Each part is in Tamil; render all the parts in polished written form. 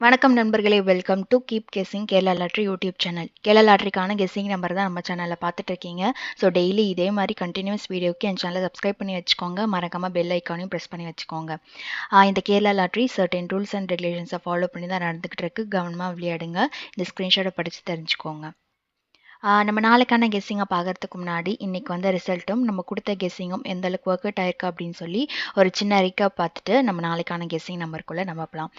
வணக்கம் நண்பர்களே, welcome to keep guessing Kerala lottery YouTube channel. Kerala லாட்ரிக்கான கெஸ்ஸிங் நம்பர் தான் நம்ம சேனலில் பார்த்துட்டு இருக்கீங்க. ஸோ டெய்லி இதே மாதிரி கண்டினியூஸ் வீடியோக்கு என் சேனலை சப்ஸ்கிரைப் பண்ணி வச்சுக்கோங்க. மறக்காமல் பெல் ஐக்கானையும் ப்ரெஸ் பண்ணி வச்சுக்கோங்க. இந்த Kerala lottery certain rules and ரெகுலேஷன்ஸை ஃபாலோ பண்ணி தான் நடந்துகிட்டு இருக்கு. கவனமாக விளையாடுங்க. இந்த ஸ்க்ரீன்ஷாட்டை படித்து தெரிஞ்சுக்கோங்க. நம்ம நாளைக்கான கெஸ்ஸிங்கை பார்க்கறதுக்கு முன்னாடி இன்றைக்கி வந்த ரிசல்ட்டும் நம்ம கொடுத்த கெஸ்ஸிங்கும் எந்த அளவுக்கு ஒர்க் அவுட் ஆயிருக்கு அப்படின்னு சொல்லி ஒரு சின்ன ரீக்கப் பார்த்துட்டு நம்ம நாளைக்கான கெஸ்ஸிங் நம்பருக்குள்ளே நம்ம போகலாம்.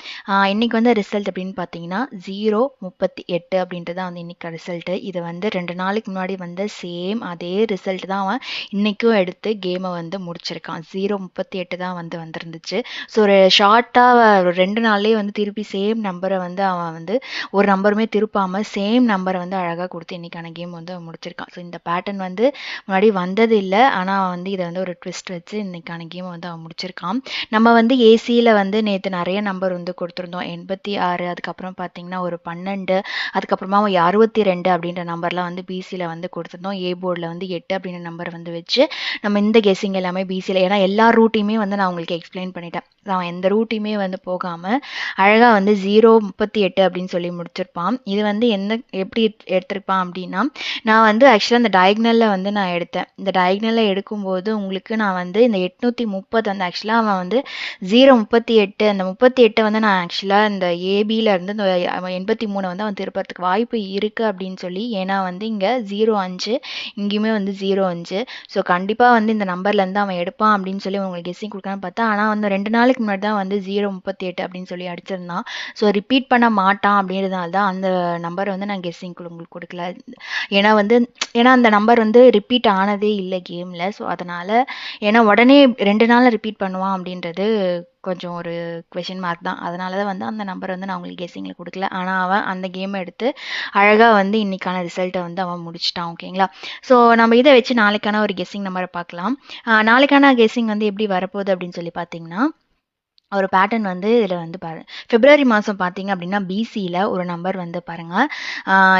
இன்றைக்கி வந்து ரிசல்ட் அப்படின்னு பார்த்தீங்கன்னா 038 அப்படின்றது தான் வந்து இன்றைக்கி ரிசல்ட்டு. இது வந்து 2 நாளைக்கு முன்னாடி வந்து சேம் அதே ரிசல்ட் தான் அவன் இன்றைக்கும் எடுத்து கேமை வந்து முடிச்சிருக்கான். 038 தான் வந்து வந்துருந்துச்சு. ஸோ ஒரு ஷார்ட்டாக ஒரு 2 நாள்லேயே வந்து திருப்பி சேம் நம்பரை வந்து அவன் வந்து ஒரு நம்பருமே திருப்பாமல் சேம் நம்பரை வந்து அழகாக கொடுத்து இன்றைக்கான கேம் வந்து முடிச்சிருக்கான். ஸோ இந்த பேட்டர்ன் வந்து முன்னாடி வந்தது இல்லை, ஆனால் வந்து இதை வந்து ஒரு ட்விஸ்ட் வச்சு இன்னைக்கான கேமை வந்து அவன் முடிச்சிருக்கான். நம்ம வந்து ஏசியில் வந்து நேற்று நிறைய நம்பர் வந்து கொடுத்துருந்தோம். 86, அதுக்கப்புறம் பார்த்தீங்கன்னா ஒரு 12, அதுக்கப்புறமா 62 அப்படின்ற நம்பர்லாம் வந்து பிசியில் வந்து கொடுத்துருந்தோம். ஏ போர்டில் வந்து 8 அப்படின்ற நம்பர் வந்து வச்சு நம்ம இந்த கெஸ்ஸிங் எல்லாமே பிசியில், ஏன்னா எல்லா ரூட்டையுமே வந்து நான் உங்களுக்கு எக்ஸ்பிளைன் பண்ணிட்டேன். அவன் எந்த ரூட்டையுமே வந்து போகாமல் அழகாக வந்து 038 அப்படின்னு சொல்லி முடிச்சிருப்பான். இது வந்து எப்படி எடுத்திருப்பான் அப்படின்னா, நான் வந்து ஆக்சுவலாக இந்த டயக்னலில் வந்து நான் எடுத்தேன். இந்த டயக்னலில் எடுக்கும்போது உங்களுக்கு நான் வந்து இந்த 830 வந்து ஆக்சுவலாக அவன் வந்து 038 அந்த 38 வந்து நான் ஆக்சுவலாக இந்த ஏபியில் இருந்து இந்த 83 வந்து அவன் திருப்பறதுக்கு வாய்ப்பு இருக்குது அப்படின்னு சொல்லி, ஏன்னா வந்து இங்கே 05 இங்கேயுமே வந்து 05. ஸோ கண்டிப்பாக வந்து இந்த நம்பர்லேருந்து அவன் எடுப்பான் அப்படின்னு சொல்லி உங்களுக்கு கெஸ்ஸிங் கொடுக்கலான்னு பார்த்தா, ஆனால் வந்து 2 நாளைக்கு முன்னாடி தான் வந்து 038 அப்படின்னு சொல்லி அடிச்சிருந்தான். ஸோ ரிப்பீட் பண்ண மாட்டான் அப்படின்றதுனால தான் அந்த நம்பரை வந்து நான் கெஸ்ஸிங் உங்களுக்கு கொடுக்கல. ஏன்னா அந்த நம்பர் வந்து ரிப்பீட் ஆனதே இல்லை கேமில். ஸோ அதனால் ஏன்னா உடனே 2 நாளில் ரிப்பீட் பண்ணுவான் அப்படின்றது கொஞ்சம் ஒரு கொஷின் மார்க் தான். அதனால தான் வந்து அந்த நம்பர் வந்து நான் உங்களுக்கு கெஸ்ஸிங்கில் கொடுக்கல. ஆனால் அவன் அந்த கேமை எடுத்து அழகாக வந்து இன்னைக்கான ரிசல்ட்டை வந்து அவன் முடிச்சிட்டான். ஓகேங்களா? ஸோ நம்ம இதை வச்சு நாளைக்கான ஒரு கெஸ்ஸிங் நம்பரை பார்க்கலாம். நாளைக்கான கெஸ்ஸிங் வந்து எப்படி வரப்போகுது அப்படின்னு சொல்லி பார்த்தீங்கன்னா, ஒரு பேட்டர்ன் வந்து இதில் வந்து பிப்ரவரி மாதம் பார்த்தீங்க அப்படின்னா பிசியில் ஒரு நம்பர் வந்து பாருங்கள்.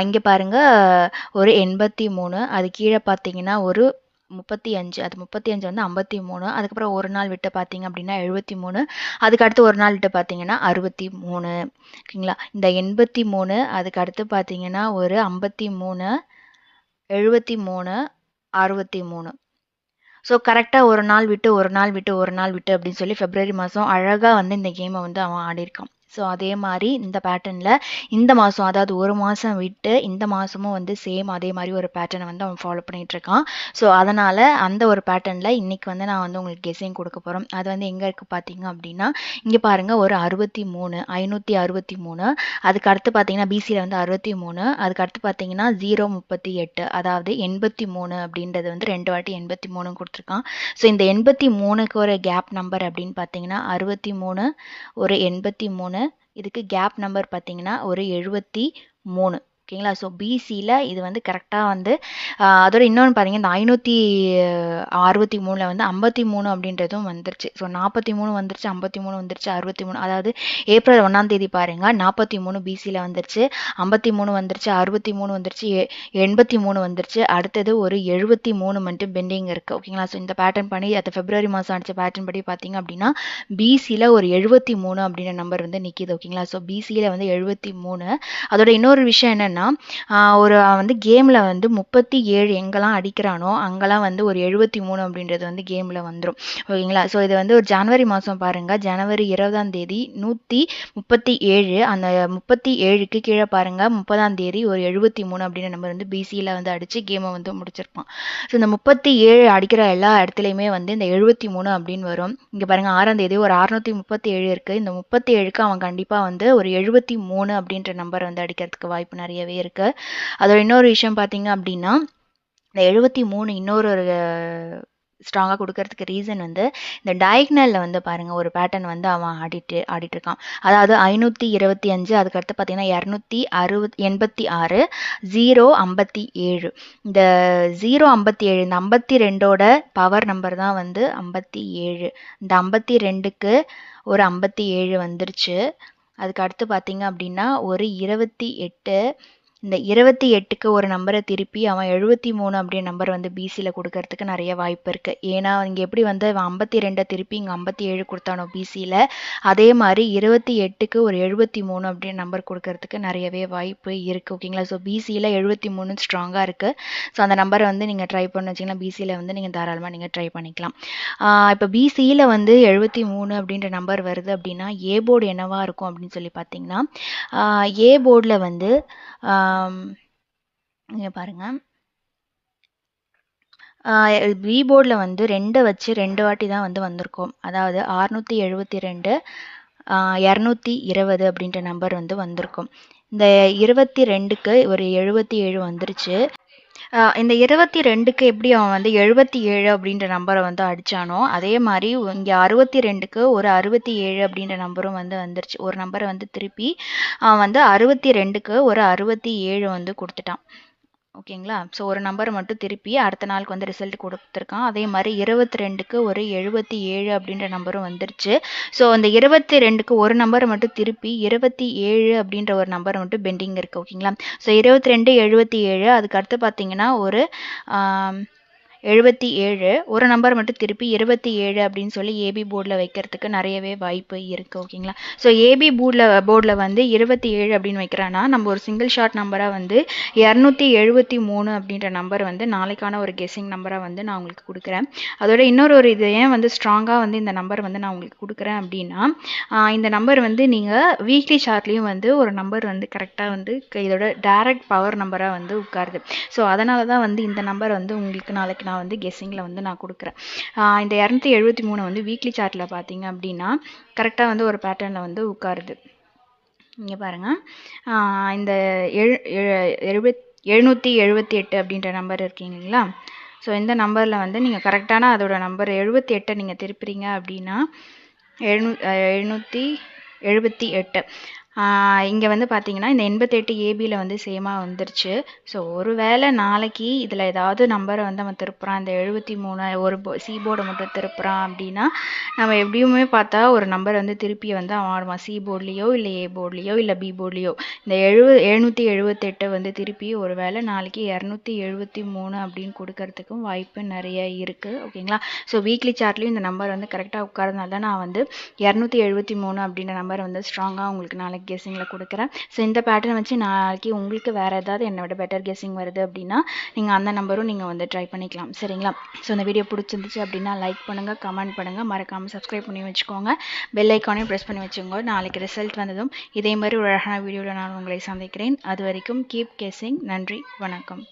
இங்கே பாருங்கள், ஒரு 83, அது கீழே பார்த்தீங்கன்னா ஒரு 35, அது 35 வந்து 53, அதுக்கப்புறம் ஒரு நாள் விட்டு பார்த்தீங்க அப்படின்னா 73, அதுக்கு அடுத்து ஒரு நாள் விட்டு பார்த்தீங்கன்னா 63. ஓகேங்களா? இந்த 83, அதுக்கு அடுத்து பார்த்தீங்கன்னா ஒரு 53, 73, 63. ஸோ கரெக்டாக ஒரு நாள் விட்டு ஒரு நாள் விட்டு ஒரு நாள் விட்டு அப்படின்னு சொல்லி பிப்ரவரி மாதம் அழகாக வந்து இந்த கேமை வந்து அவன் ஆடியிருக்கான். ஸோ அதே மாதிரி இந்த பேட்டர்னில் இந்த மாதம், அதாவது ஒரு மாதம் விட்டு இந்த மாதமும் வந்து சேம் அதே மாதிரி ஒரு பேட்டர்னை வந்து அவன் ஃபாலோ பண்ணிகிட்ருக்கான். ஸோ அதனால் அந்த ஒரு பேட்டர்னில் இன்றைக்கி வந்து நான் வந்து உங்களுக்கு கெஸ்ஸிங் கொடுக்க போகிறோம். அது வந்து எங்கே இருக்குது பார்த்தீங்க அப்படின்னா, இங்கே பாருங்கள், ஒரு 63, 563, அதுக்கு அடுத்து பார்த்தீங்கன்னா பிசியில் வந்து 63, அதுக்கு அடுத்து பார்த்தீங்கன்னா 038, அதாவது 83 அப்படின்றது வந்து 2 வாட்டி 83 கொடுத்துருக்கான். ஸோ இந்த 83க்கு ஒரு கேப் நம்பர் அப்படின்னு பார்த்தீங்கன்னா 63, ஒரு 83, இதுக்கு கேப் நம்பர் பார்த்தீங்கன்னா ஒரு 73. ஓகேங்களா? ஸோ பிசியில் இது வந்து கரெக்டாக வந்து அதோட இன்னொன்று பார்த்தீங்கன்னா, இந்த 563 வந்து 53 அப்படின்றதும் வந்துருச்சு. ஸோ 43 வந்துருச்சு, 53 வந்துருச்சு, 63, அதாவது ஏப்ரல் 1ஆம் தேதி பாருங்கள், 43 பிசியில் வந்துருச்சு, 53 வந்துருச்சு, 63 வந்துருச்சு, 83 வந்துருச்சு, அடுத்தது ஒரு 73 மட்டும் பெண்டிங் இருக்குது. ஓகேங்களா? ஸோ இந்த பேட்டர்ன் பண்ணி அது பிப்ரவரி மாதம் அடித்த பேட்டர்ன் படி பார்த்தீங்க அப்படின்னா பிசியில் ஒரு 73 அப்படின்ற நம்பர் வந்து நிற்கிது. ஓகேங்களா? ஸோ பிசியில் வந்து 73. அதோட இன்னொரு விஷயம் என்னென்னா, ஒரு வந்து கேமில் வந்து 37 எங்கெல்லாம் அடிக்கிறானோ அங்கெல்லாம் வந்து ஒரு 73 அப்படின்றது வந்து கேமில் வந்துடும். ஓகேங்களா? ஸோ இது வந்து ஒரு ஜனவரி மாதம் பாருங்கள், ஜனவரி 20ஆம் தேதி 137, அந்த 37க்கு கீழே பாருங்கள் 30ஆம் தேதி ஒரு 73 அப்படின்ற நம்பர் வந்து பிசியில் வந்து அடித்து கேமை வந்து முடிச்சிருப்பான். ஸோ இந்த 37 அடிக்கிற எல்லா இடத்துலையுமே வந்து இந்த 73 அப்படின்னு வரும். இங்கே பாருங்கள், 6ஆம் தேதி ஒரு 637 இருக்குது. இந்த 37க்கு அவன் கண்டிப்பாக வந்து ஒரு 73 அப்படின்ற நம்பர் வந்து அடிக்கிறதுக்கு வாய்ப்பு நிறையவே இருக்குது. அதோட இன்னொரு விஷயம் பார்த்தீங்க அப்படின்னா, இந்த 73 இன்னொரு ஸ்ட்ராங்காக கொடுக்கறதுக்கு ரீசன் வந்து இந்த டயக்னலில் வந்து பாருங்கள், ஒரு பேட்டர்ன் வந்து அவன் ஆடிட்டுருக்கான். அதாவது 525, அதுக்கடுத்து பார்த்தீங்கன்னா 286, 057. இந்த 057, இந்த 52ஓட பவர் நம்பர் தான் வந்து 57. இந்த 52க்கு ஒரு 57 வந்துருச்சு. அதுக்கு அடுத்து பார்த்தீங்க அப்படின்னா ஒரு 28, இந்த 28க்கு ஒரு நம்பரை திருப்பி அவன் 73 அப்படின்ற நம்பர் வந்து பிசியில் கொடுக்கறதுக்கு நிறைய வாய்ப்பு இருக்குது. ஏன்னா இங்கே எப்படி வந்து அவன் 52 திருப்பி இங்கே 57 கொடுத்தானோ பிசியில், அதே மாதிரி 28க்கு ஒரு 73 அப்படின்ற நம்பர் கொடுக்கறதுக்கு நிறையவே வாய்ப்பு இருக்குது. ஓகேங்களா? ஸோ பிசியில் 73 ஸ்ட்ராங்காக இருக்குது. ஸோ அந்த நம்பரை வந்து நீங்கள் ட்ரை பண்ண வச்சிங்கன்னா பிசியில் வந்து நீங்கள் தாராளமாக நீங்கள் ட்ரை பண்ணிக்கலாம். இப்போ பிசியில் வந்து 73 அப்படின்ற நம்பர் வருது அப்படின்னா ஏ போர்டு என்னவா இருக்கும் அப்படின்னு சொல்லி பார்த்தீங்கன்னா, ஏ போர்டில் வந்து இங்கே பாருங்கள், பி போர்டில் வந்து 2 வச்சு 2 வாட்டி தான் வந்து வந்திருக்கும். அதாவது 672 220 அப்படின்ற நம்பர் வந்து வந்திருக்கும். இந்த 22க்கு ஒரு 77 வந்துருச்சு. இந்த 22க்கு எப்படி அவன் வந்து 77 அப்படின்ற நம்பரை வந்து அடித்தானோ அதே மாதிரி இங்கே 62க்கு ஒரு 67 அப்படின்ற நம்பரும் வந்து வந்துருச்சு. ஒரு நம்பரை வந்து திருப்பி அவன் வந்து 62க்கு ஒரு 67 வந்து கொடுத்துட்டான். ஓகேங்களா? ஸோ ஒரு நம்பரை மட்டும் திருப்பி அடுத்த நாளுக்கு வந்து ரிசல்ட் கொடுத்துருக்கான். அதே மாதிரி 22க்கு ஒரு 77 அப்படின்ற நம்பரும் வந்துருச்சு. ஸோ அந்த 22க்கு ஒரு நம்பரை மட்டும் திருப்பி 27 அப்படின்ற ஒரு நம்பரை மட்டும் பெண்டிங் இருக்குது. ஓகேங்களா? ஸோ 22 77 அதுக்கு அடுத்து பார்த்தீங்கன்னா ஒரு 77 ஒரு நம்பர் மட்டும் திருப்பி 27 அப்படின்னு சொல்லி ஏபி போர்டில் வைக்கிறதுக்கு நிறையவே வாய்ப்பு இருக்குது. ஓகேங்களா? ஸோ ஏபி போர்டில் வந்து 27 அப்படின்னு வைக்கிறான்னா நம்ம ஒரு சிங்கிள் ஷார்ட் நம்பராக வந்து 273 அப்படின்ற நம்பர் வந்து நாளைக்கான ஒரு கெஸ்ஸிங் நம்பராக வந்து நான் உங்களுக்கு கொடுக்குறேன். அதோட இன்னொரு ஒரு இது ஏன் வந்து ஸ்ட்ராங்காக வந்து இந்த நம்பர் வந்து நான் உங்களுக்கு கொடுக்குறேன் அப்படின்னா, இந்த நம்பர் வந்து நீங்கள் வீக்லி சார்ட்லேயும் வந்து ஒரு நம்பர் வந்து கரெக்டாக வந்து இதோட டைரக்ட் பவர் நம்பராக வந்து உட்காருது. ஸோ அதனால தான் வந்து இந்த நம்பர் வந்து உங்களுக்கு நாளைக்கு நான் வந்து கெஸ்ஸிங்கில் வந்து நான் கொடுக்குறேன். இந்த 273 வந்து வீக்லி சார்ட்டில் பார்த்தீங்க அப்படின்னா கரெக்டாக வந்து ஒரு பேட்டர்னில் வந்து உட்காருது. இங்கே பாருங்கள், இந்த 778 அப்படின்ற நம்பர் இருக்கீங்களா? ஸோ இந்த நம்பரில் வந்து நீங்கள் கரெக்டான அதோட நம்பர் 78 நீங்கள் திருப்புறீங்க அப்படின்னா 778 இங்கே வந்து பார்த்தீங்கன்னா இந்த 88 ஏபியில் வந்து சேமாக வந்துருச்சு. ஸோ ஒரு வேளை நாளைக்கு இதில் ஏதாவது நம்பரை வந்து அவன் திருப்புறான், இந்த 73 ஒரு சி போர்டை மட்டும் திருப்புறான் அப்படின்னா நம்ம எப்படியுமே பார்த்தா ஒரு நம்பர் வந்து திருப்பி வந்து அவன் ஆடுவான். சி போர்ட்லேயோ இல்லை ஏ போர்ட்லேயோ இல்லை பி போர்ட்லேயோ இந்த 778 வந்து திருப்பி ஒரு வேளை நாளைக்கு 273 அப்படின்னு கொடுக்கறதுக்கும் வாய்ப்பு நிறைய இருக்குது. ஓகேங்களா? ஸோ வீக்லி சார்ட்லேயும் இந்த நம்பர் வந்து கரெக்டாக உட்காரதுனால தான் நான் வந்து 273 அப்படின்ற நம்பர் வந்து ஸ்ட்ராங்காக உங்களுக்கு நாளைக்கு கெஸ்ஸிங்கில் கொடுக்குறேன். ஸோ இந்த பேட்டர்ன் வச்சு நாளைக்கு உங்களுக்கு வேறு ஏதாவது என்னோட பெட்டர் கெஸ்ஸிங் வருது அப்படின்னா நீங்கள் அந்த நம்பரும் நீங்கள் வந்து ட்ரை பண்ணிக்கலாம். சரிங்களா? ஸோ இந்த வீடியோ பிடிச்சிருந்துச்சு அப்படின்னா லைக் பண்ணுங்கள், கமெண்ட் பண்ணுங்கள், மறக்காமல் சப்ஸ்கிரைப் பண்ணி வச்சுக்கோங்க, பெல் ஐக்கானையும் ப்ரெஸ் பண்ணி வச்சுக்கோங்க. நாளைக்கு ரிசல்ட் வந்ததும் இதே மாதிரி ஒரு அழகான வீடியோவில் நான் உங்களை சந்திக்கிறேன். அது வரைக்கும் கீப் கெஸ்ஸிங். நன்றி, வணக்கம்.